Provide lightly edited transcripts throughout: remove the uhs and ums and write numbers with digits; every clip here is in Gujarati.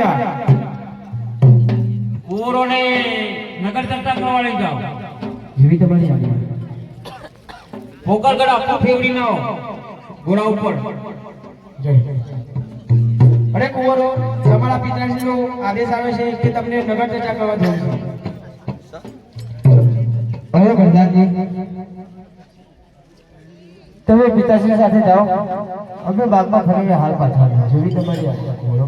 મળ્યા કુંવરોને નગર ચર્ચા કરવા લઈ જાઓ. જેવી તમારી આજ્ઞા. પોકરગઢ આપો ફેવડી ના ઘોડા ઉપર. જય. અરે કુંવરો, તમારા પિતાશ્રીનો આદેશ આવે છે કે તમને નગર ચર્ચા કરવા જવું છે. અરે ગંધાજી, તમે પિતાશ્રી સાથે જાઓ, અમે બાગમાં ફરીને હાલ પાછા આવીએ. જેવી તમારી આજ્ઞા કુંવરો.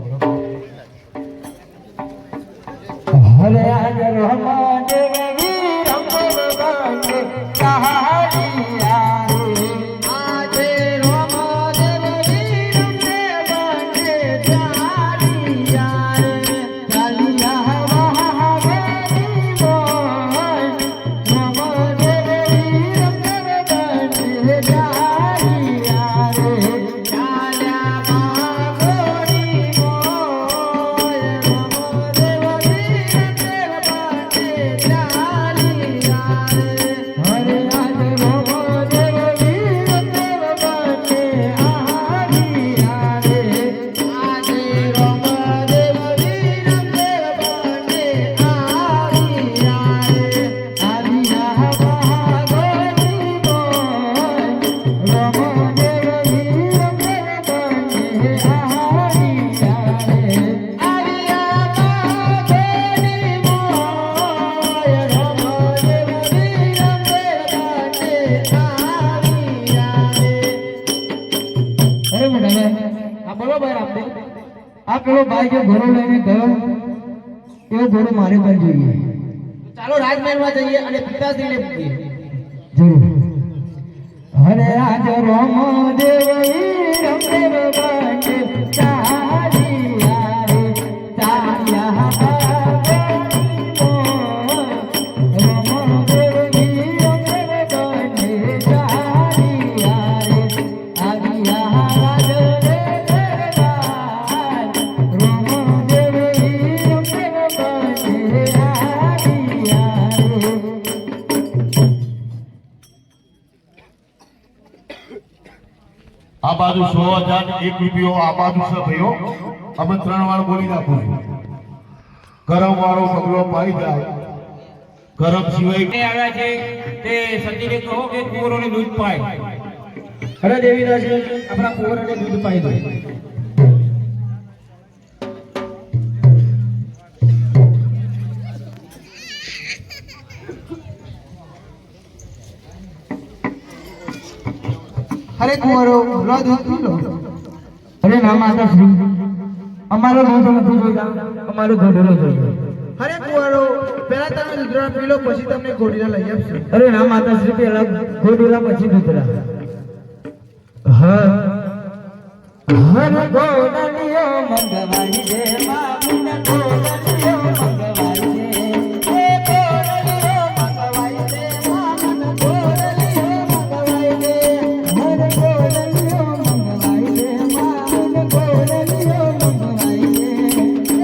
હરે આજ રહમાન વીર ભગવાન કહારિયા ભાઈ જો ઘોડો લઈને ગયો એવો ઘોડો મારે પણ જોઈએ. ચાલો રાજમહેલમાં જઈએ અને પિતાશ્રીને પૂછીએ. જરૂર. હરે આજ રોમ દેવ વીર દેવ બને ચાલિયા રે ચાલિયા આ બાજુ 100,001 રૂપિયો આ બાજુ છે ભાઈઓ. અમે 3 વાર બોલી નાખું છું. ગરમ વાળો પગલો પાઈ જાય. ગરમ સિવાય આવ્યા છે તે સતીને કહો કે કુંવરોને દૂધ પાય. અરે દેવીદાસજી, આપણા કુંવરોને દૂધ પાઈ દો. અરે કુંવરો, લો દૂધ પી લો. અરે ના માતાશ્રી, અમારો દૂધ નથી જોઈતા, અમારો ઘોડેલો જોઈએ. અરે કુંવરો, પહેલા તમે દૂધરા પી લો, પછી તમને ઘોડીલા લઈ આપશું. અરે ના માતાશ્રી, પહેલા ઘોડીલા પછી દૂધરા. હા હર ગોડલિયો મંગવાઈ દે મામીન ગોડલિયો મંગવાઈ દે. એ ગોડલિયો મંગવાઈ દે મામીન ગોડલિયો મંગવાઈ દે. હર ગોડલિયો મંગવાઈ દે મામીન ગોડલિયો મંગવાઈ દે.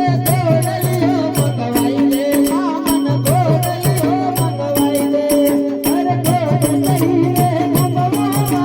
એ ગોડલિયો મંગવાઈ દે મામીન ગોડલિયો મંગવાઈ દે. હર ગોડ કરીને મંગવાવા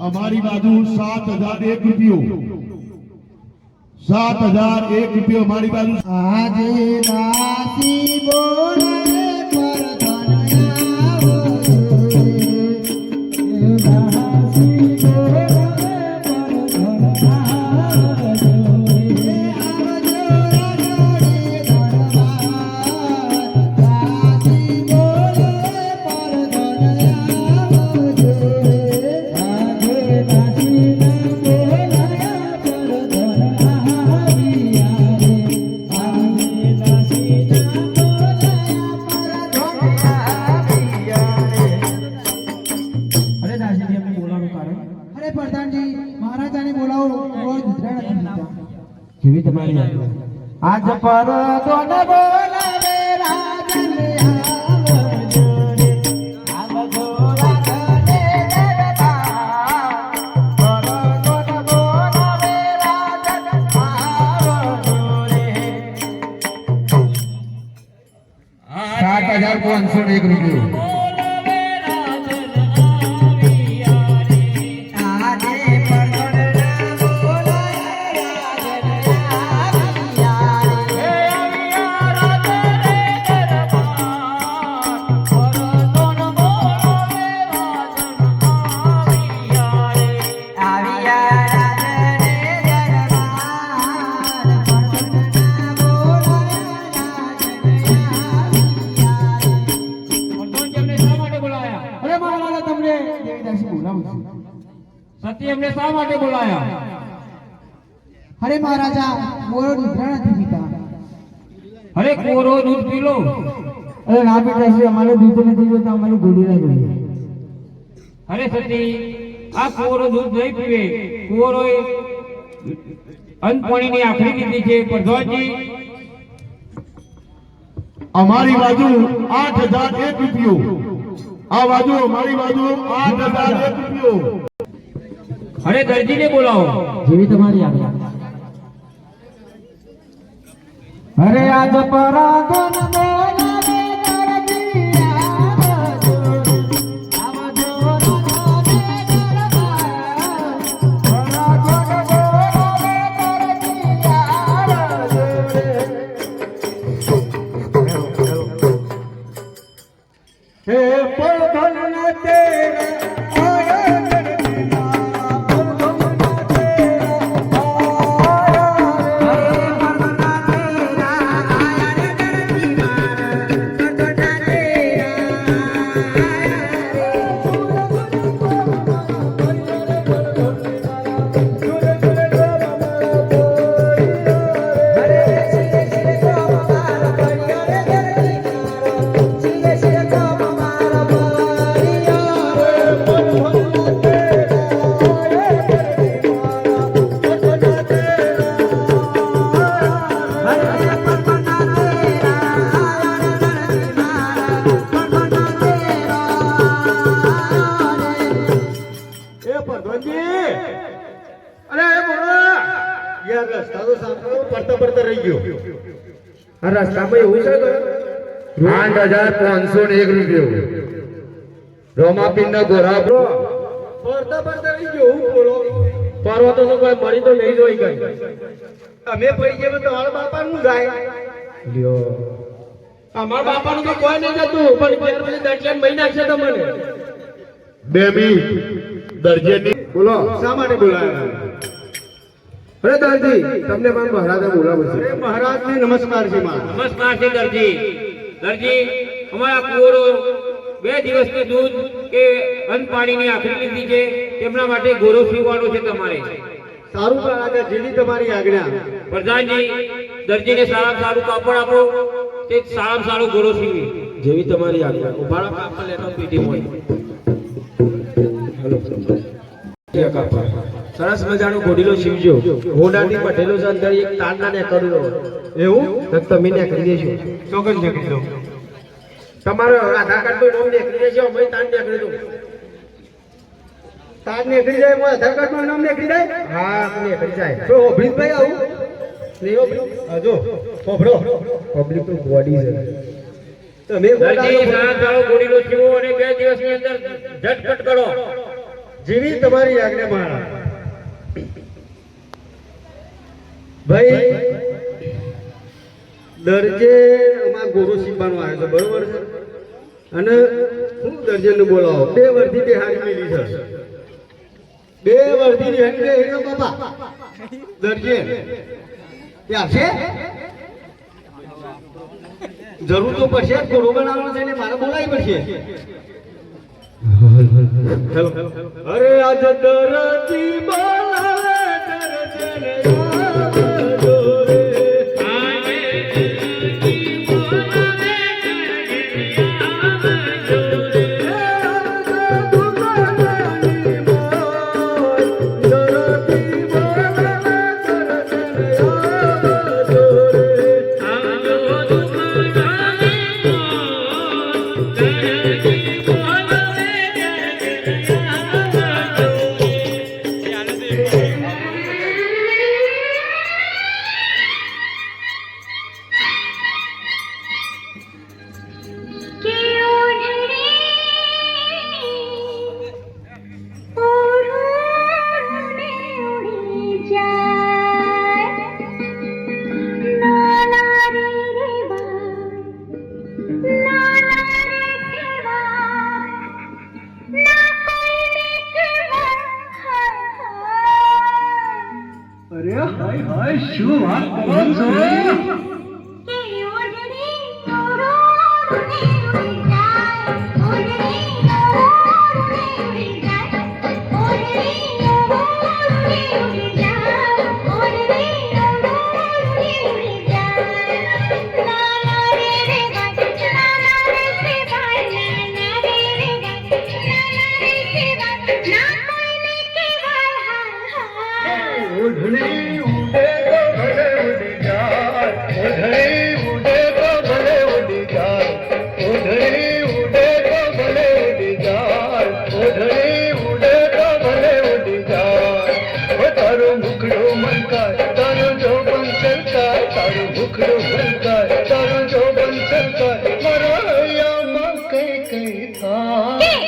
અમારી બાજુ 7,001 રૂપિયો 7,001 રૂપિયો અમારી બાજુ. આજે દાસી બોલે પર ધન પછી મહારાજાને બોલાવો કોઈ દુધરા નથી જેવી તમારી આજ્ઞા આજ પર દોન બોલાવે રાજન આવજો રે આવજો રાજને દરબાર પર દોન બોલાવે રાજન આવજો રે 7,501 રૂપિયા સતી અમને શા માટે બોલાયા? અરે મહારાજા મોરો નિદ્રા નથી પીતા. અરે કોરો દૂધ પી લો. અરે ના પીતા છે અમારે દૂધ નથી જોતા અમારે ગોળી ના જોઈએ. અરે સતી આ કોરો દૂધ નહીં પીવે. કોરો અનપણીની આખરી લીધી છે. પ્રધાનજી અમારી બાજુ 8,001 રૂપિયો. આ બાજુ અમારી બાજુ 8,001 રૂપિયો. અરે દરજીને બોલાવો. જેવી તમારી આજ્ઞા. અરે આજ પરાગન બોલાવે દરજી આવજો આવજો રાજને દરબાર પરાગન બોલાવે દરજી આવજો હે પળધન તેરા આયા દરજી રસ્તામાં એવું છે 8,501 રૂપિયો. રોમાપીન ના ગોરા બ્રો પડતા પડતા રહી ગયો. હું બોલો પર્વતો નું કોઈ મળી તો નહીં જોઈ ગઈ. અમે પડી ગયા તો તમારા બાપા નું જાય લ્યો. અમારા બાપા નું તો કોઈ નહીં જતું પણ ઘેર પછી દર્શન મહિના છે તમને બેબી દરજેની બોલો શા માટે બોલાયા? અરે દરજી તમને પણ મહારાજા બોલાવે છે. અરે મહારાજ ને નમસ્કાર છે. નમસ્કાર છે દરજી. દરજી અમારા કોરો 2 દિવસનું દૂધ કે અન્ન પાણીની આખરી લીધી છે. તેમના માટે ગોરો સીવવાનો છે તમારે. સારું મહારાજા જેવી તમારી આજ્ઞા. પ્રધાનજી દરજીને સારામાં સારું કાપડ આપો. તે સારામાં સારો ગોરો સીવી. જેવી તમારી આજ્ઞા. ઉભાડા કાપડ લેતો પીટી હોય. સરસ મજાનો ઘોડીલો શિવજો. ઘોડાથી પટેલો છે અંદર એક તારના ને કર્યો એવું તમે ને કરી દેજો. ચોક્કસ નીકળી દો. તમારો આધાર કાર્ડ નું નામ નીકળી દેજો. અમે તાન નીકળી દો. તાન નીકળી જાય આધાર કાર્ડ નું નામ નીકળી જાય. હા નીકળી જાય. તો હોભળીભાઈ આવું નહીં હોભળી. હા જો હોભળો પબ્લિક તો બોડી છે. તમે દરજી સારામાં સારો ગોળીલો સીવો અને 2 દિવસની અંદર ઝટપટ કરો. જેવી તમારી આજ્ઞા મહારાજ. ભાઈ દરજે અમાર ગોરો શીખવાનો આવ્યો છે બરોબર છે. અને હું દરજેને બોલાવો 2 વર્ષથી બેહાડી મેલી છે. 2 વર્ષથી બેહાડી એનો બાપા દરજે ત્યાં છે જરૂર તો પડશે. ગોરો બનાવવાનો છે ને મારે બોલાવી પડશે. હેલો અરે આજ દરજી બોલાવે દરજને આવજો રે. અરે હાય હાય શું વાત કરો છો ઓઢણી ઉડે તો ભલે ઉડી જાય ઓઢણી ઉડે તો ભલે ઉડી જાય ઓઢણી ઉડે તો ભલે ઉડી જાય ઓઢણી ઉડે તો ભલે ઉડી જાય ઓ તારું મુખડું મલકાય તારું જોબન સરકાય તારું મુખડું મલકાય તારું જોબન સરકાય મારા હૈયામાં કઈ કઈ થાય